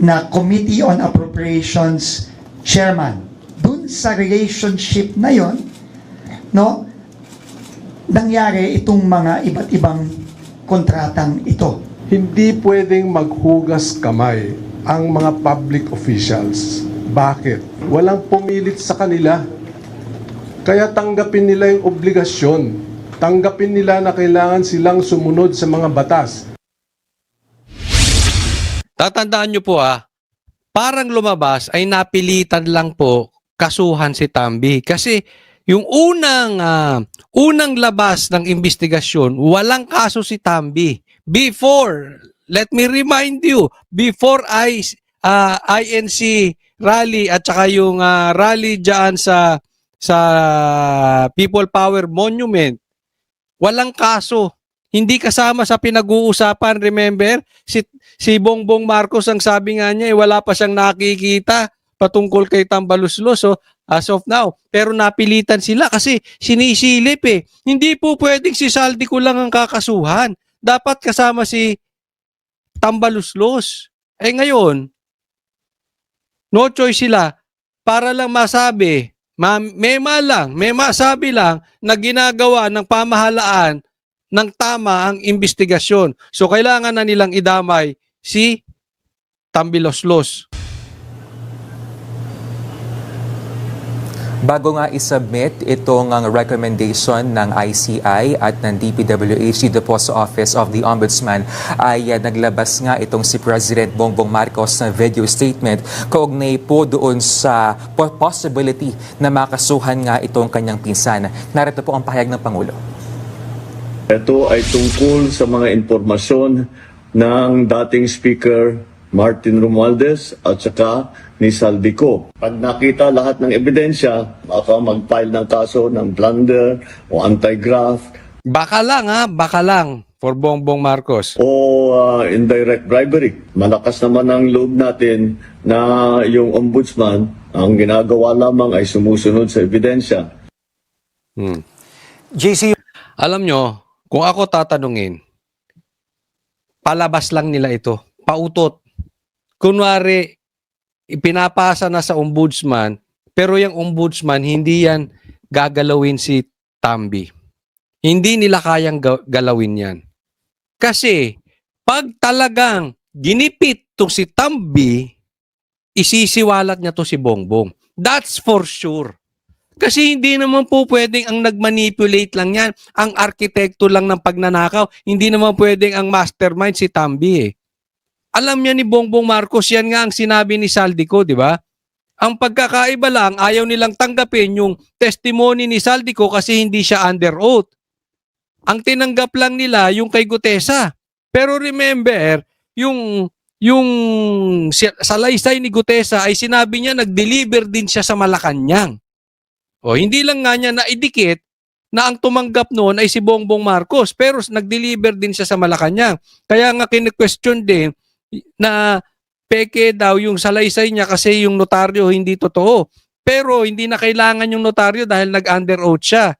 na Committee on Appropriations Chairman. Dun sa relationship na yon, no, nangyari itong mga iba't ibang kontratang ito. Hindi pwedeng maghugas kamay ang mga public officials. Bakit? Walang pumilit sa kanila. Kaya tanggapin nila yung obligasyon. Tanggapin nila na kailangan silang sumunod sa mga batas. Tatandaan nyo po parang lumabas ay napilitan lang po kasuhan si Tambi. Kasi yung unang labas ng investigasyon, walang kaso si Tambi. Before, let me remind you, before INC rally at saka yung rally dyan sa People Power Monument, walang kaso. Hindi kasama sa pinag-uusapan, remember? Si Bongbong Marcos ang sabi nga niya, wala pa siyang nakikita patungkol kay Tambaluslos as of now. Pero napilitan sila kasi sinisilip Hindi po pwedeng si Saldico lang ang kakasuhan. Dapat kasama si Tambaluslos. Ngayon, no choice sila para lang masabi, may masabi lang na ginagawa ng pamahalaan ng tama ang investigasyon. So kailangan na nilang idamay si Tambiloslos. Bago nga isubmit itong recommendation ng ICI at ng DPWH dito po sa Office of the Ombudsman ay naglabas nga itong si President Bongbong Marcos na video statement kaugnay po doon sa possibility na makasuhan nga itong kanyang pinsan. Narito po ang pahayag ng Pangulo. Ito ay tungkol sa mga impormasyon ng dating Speaker Martin Romualdez at saka ni Saldico. Pag nakita lahat ng ebidensya, baka mag-file ng kaso ng blunder o anti-graft. Baka lang for Bongbong Marcos. O indirect bribery. Malakas naman ang loob natin na yung ombudsman, ang ginagawa lamang ay sumusunod sa ebidensya. JC, Alam nyo, kung ako tatanungin, palabas lang nila ito. Pautot. Kunwari, ipinapasa na sa ombudsman, pero yung ombudsman, hindi yan gagalawin si Tambi. Hindi nila kayang galawin yan. Kasi, pag talagang ginipit to si Tambi, isisiwalat niya to si Bongbong. That's for sure. Kasi hindi naman po pwedeng ang nagmanipulate lang yan. Ang arkitekto lang ng pagnanakaw. Hindi naman pwedeng ang mastermind si Tambi Alam niya ni Bongbong Marcos, yan nga ang sinabi ni Saldico, di ba? Ang pagkakaiba lang, ayaw nilang tanggapin yung testimony ni Saldico kasi hindi siya under oath. Ang tinanggap lang nila yung kay Gutesa. Pero remember, yung salaysay ni Gutesa ay sinabi niya nag-deliver din siya sa Malacanang. Hindi lang nga niya naidikit na ang tumanggap noon ay si Bongbong Marcos pero nag-deliver din siya sa Malacanang. Kaya nga kine-question din na peke daw yung salaysay niya kasi yung notaryo hindi totoo. Pero hindi na kailangan yung notaryo dahil nag-under oath siya.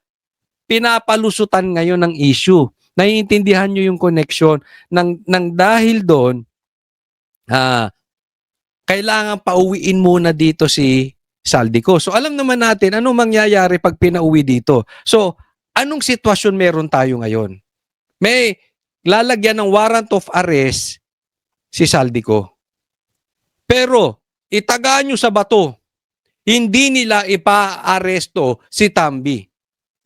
Pinapalusutan ngayon ng issue. Naiintindihan nyo yung connection ng dahil doon, kailangan pauwiin muna dito si Saldico. So alam naman natin anong mangyayari pag pinauwi dito. So anong sitwasyon meron tayo ngayon? May lalagyan ng warrant of arrest si Saldico. Pero itagaan nyo sa bato, hindi nila ipa-aresto si Tambi.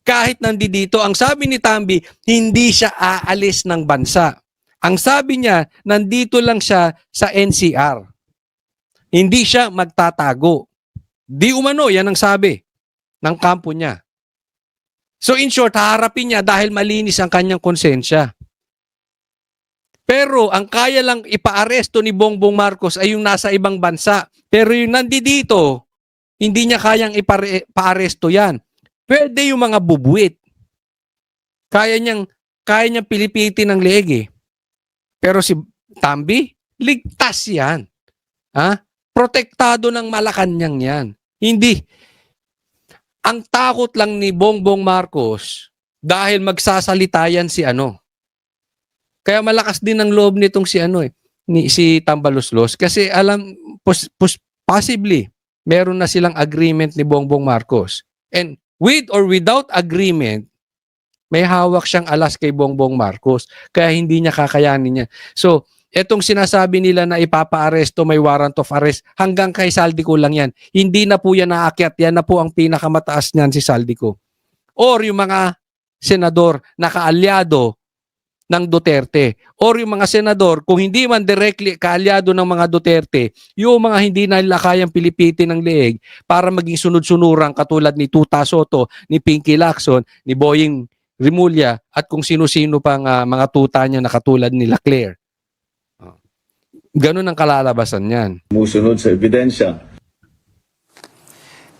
Kahit nandito, ang sabi ni Tambi, hindi siya aalis ng bansa. Ang sabi niya, nandito lang siya sa NCR. Hindi siya magtatago. Di umano, yan ang sabi ng kampo niya. So in short, haharapin niya dahil malinis ang kanyang konsensya. Pero ang kaya lang ipaaresto ni Bongbong Marcos ay yung nasa ibang bansa. Pero yung nandito, hindi niya kayang ipaaresto yan. Pwede yung mga bubuit. Kaya niyang pilipitin ng leeg eh. Pero si Tambi, ligtas yan. Ha? Protektado ng Malacanang yan. Hindi. Ang takot lang ni Bongbong Marcos dahil magsasalita yan si ano. Kaya malakas din ang loob nitong si Tambaluslos kasi possibly meron na silang agreement ni Bongbong Marcos. And with or without agreement, may hawak siyang alas kay Bongbong Marcos kaya hindi niya kakayanin niya. So, etong sinasabi nila na ipapa-aresto, may warrant of arrest, hanggang kay Saldico lang yan. Hindi na po yan naakyat. Yan na po ang pinakamataas niyan si Saldico. Or yung mga senador na kaalyado ng Duterte. Or yung mga senador, kung hindi man directly kaalyado ng mga Duterte, yung mga hindi nila kayang pilipitin ng leeg para maging sunod-sunurang katulad ni Tuta Soto, ni Pinky Lacson, ni Boying Rimulya, at kung sino-sino pang mga tuta niya na katulad ni Claire. Ganun ang kalalabasan niyan. Musunod sa ebidensya.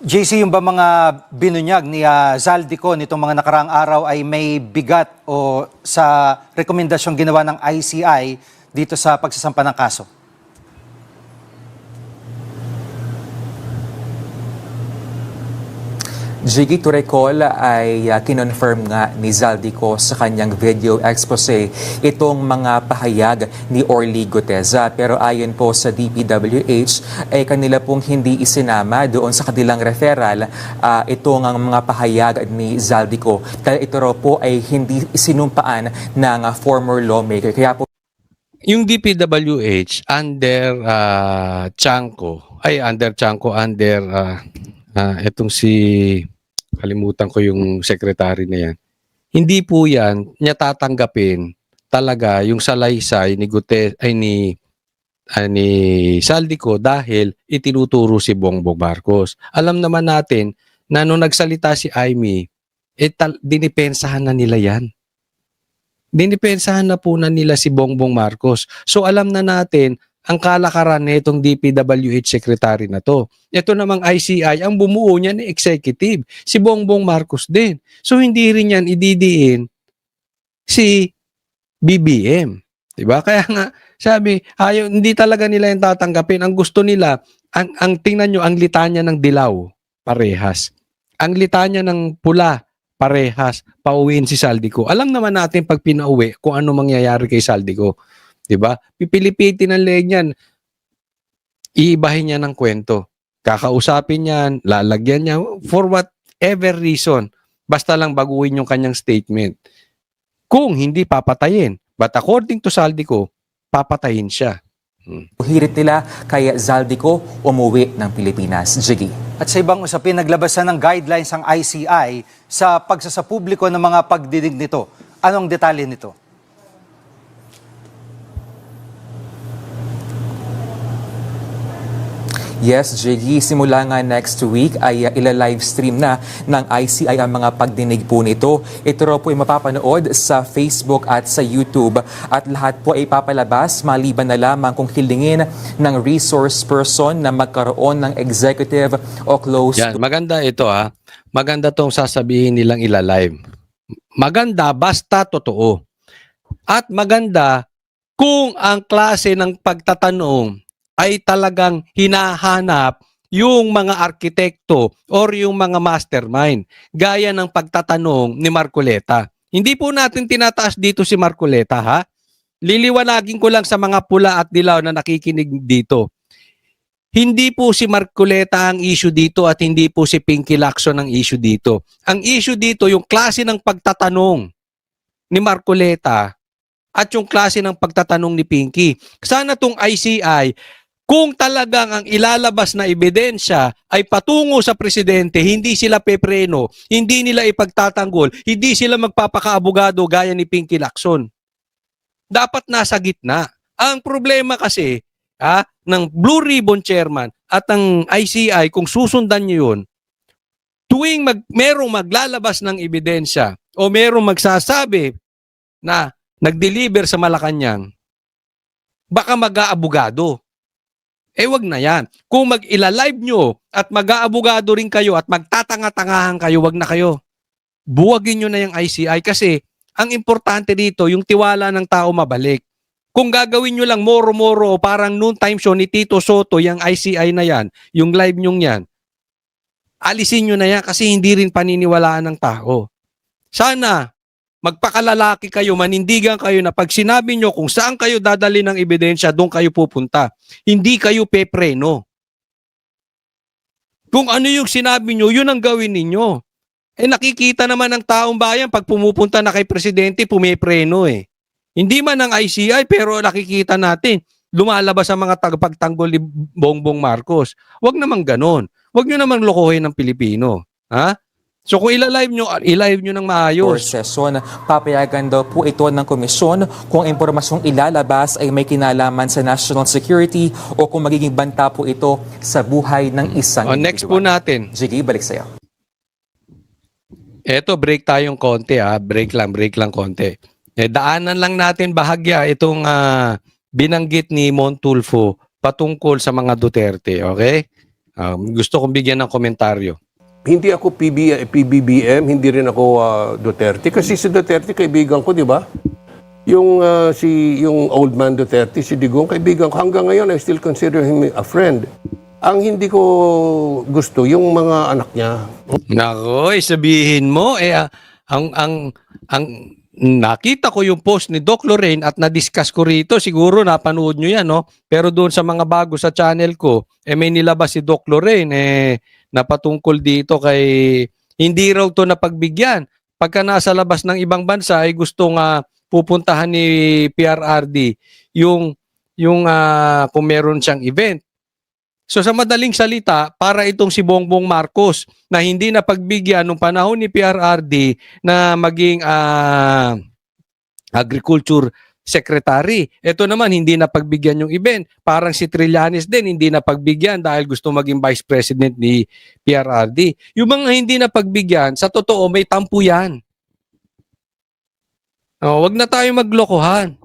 JC, yung ba mga binunyag ni Zaldico nitong mga nakaraang araw ay may bigat o sa rekomendasyong ginawa ng ICI dito sa pagsasampa ng kaso? Jiggy, to recall ay kinonfirm nga ni Zaldico sa kanyang video expose itong mga pahayag ni Orly Guteza. Pero ayon po sa DPWH ay kanila pong hindi isinama doon sa kanilang referral itong mga pahayag ni Zaldico. Dahil ito raw po ay hindi isinumpaan ng former lawmaker. Kaya po Yung DPWH under etong si kalimutan ko yung secretary na yan. Hindi po yan niya tatanggapin talaga yung salaysay ni Saldico dahil itinuturo si Bongbong Marcos. Alam naman natin na nung nagsalita si Amy, dinipensahan na nila yan. Dinipensahan na po na nila si Bongbong Marcos. So alam na natin ang kalakaran nitong DPWH secretary na to. Ito namang ICI, ang bumuo niya ni executive, si Bongbong Marcos din. So hindi rin yan ididiin si BBM. Diba? Kaya nga, sabi, hindi talaga nila yung tatanggapin. Ang gusto nila, ang tingnan nyo, ang litanya ng dilaw, parehas. Ang litanya ng pula, parehas. Pauwiin si Saldico. Alam naman natin pag pinauwi kung ano mangyayari kay Saldico. Diba? Pipilipitin ang leeg niyan. Iibahin niya ng kwento. Kakausapin niyan, lalagyan niya for whatever reason. Basta lang baguhin yung kanyang statement. Kung hindi papatayin. But according to Saldico, papatayin siya. hirit nila kaya Zaldico umuwi ng Pilipinas. Jiggy. At sa ibang usapin, naglabasan ng guidelines ang ICI sa pagsasapubliko ng mga pagdidig nito. Anong detalye nito? Yes, Jiggy, simula nga next week ay ila-live stream na ng ICI ang mga pagdinig po nito. Ito raw po ay mapapanood sa Facebook at sa YouTube at lahat po ay papalabas maliban na lamang kung hilingin ng resource person na magkaroon ng executive o close. Yan, maganda ito ha. Maganda tong sasabihin nilang ila-live. Maganda basta totoo. At maganda kung ang klase ng pagtatanong ay talagang hinahanap yung mga arkitekto or yung mga mastermind gaya ng pagtatanong ni Marcoleta. Hindi po natin tinataas dito si Marcoleta ha. Liliwanagin ko lang sa mga pula at dilaw na nakikinig dito. Hindi po si Marcoleta ang issue dito at hindi po si Pinky Lacson ang issue dito. Ang issue dito yung klase ng pagtatanong ni Marcoleta at yung klase ng pagtatanong ni Pinky. Sana tong ICI, kung talagang ang ilalabas na ebidensya ay patungo sa presidente, hindi sila pepreno, hindi nila ipagtatanggol, hindi sila magpapakaabogado gaya ni Pinky Lacson. Dapat nasa gitna. Ang problema kasi ng Blue Ribbon Chairman at ang ICI, kung susundan nyo yun, tuwing merong maglalabas ng ebidensya o merong magsasabi na nag-deliver sa Malacanang, baka mag-aabogado. Wag na yan. Kung mag-ilalive nyo at mag-aabogado rin kayo at magtatanga-tangahan kayo, wag na kayo. Buwagin nyo na yung ICI kasi ang importante dito, yung tiwala ng tao mabalik. Kung gagawin nyo lang moro-moro o parang noon time show ni Tito Soto, yung ICI na yan, yung live nyo yan, alisin nyo na yan kasi hindi rin paniniwalaan ng tao. Sana magpakalalaki kayo, manindigan kayo na pag sinabi nyo kung saan kayo dadali ng ebidensya, doon kayo pupunta. Hindi kayo pepreno. Kung ano yung sinabi nyo, yun ang gawin ninyo. Nakikita naman ng taong bayan pag pumupunta na kay Presidente, pumepreno eh. Hindi man ng ICI pero nakikita natin, lumalabas ang mga tagapagtanggol ni Bongbong Marcos. Huwag naman ganon. Huwag nyo naman lokohin ng Pilipino. Ha? So kung ilalive nyo ng maayos. Session, papayagan daw po ito ng komisyon kung impormasyong ilalabas ay may kinalaman sa national security o kung magiging banta po ito sa buhay ng isang Next po natin. Jiggy, balik sa'yo. Eto, break tayong konti ha. Break lang konti. Daanan lang natin bahagya itong binanggit ni Montulfo patungkol sa mga Duterte. Okay? Gusto kong bigyan ng komentaryo. Hindi ako PBBM, hindi rin ako Duterte. Kasi si Duterte, kaibigan ko, di ba? Yung old man Duterte, si Digong, kaibigan ko. Hanggang ngayon, I still consider him a friend. Ang hindi ko gusto, yung mga anak niya. Nako, sabihin mo, ang nakita ko yung post ni Doc Lorraine at na-discuss ko rito, siguro napanood nyo yan, no? Pero doon sa mga bago sa channel ko, may nilabas si Doc Lorraine, napatungkol dito kay hindi raw to napagbigyan. Pagka nasa labas ng ibang bansa ay gusto nga pupuntahan ni PRRD yung kung meron siyang event. So sa madaling salita, para itong si Bongbong Marcos na hindi napagbigyan nung panahon ni PRRD na maging agriculture secretary. Ito naman, hindi napagbigyan yung event. Parang si Trillanes din, hindi napagbigyan dahil gusto maging vice president ni PRRD. Yung mga hindi napagbigyan, sa totoo, may tampo yan. Wag na tayo maglokohan.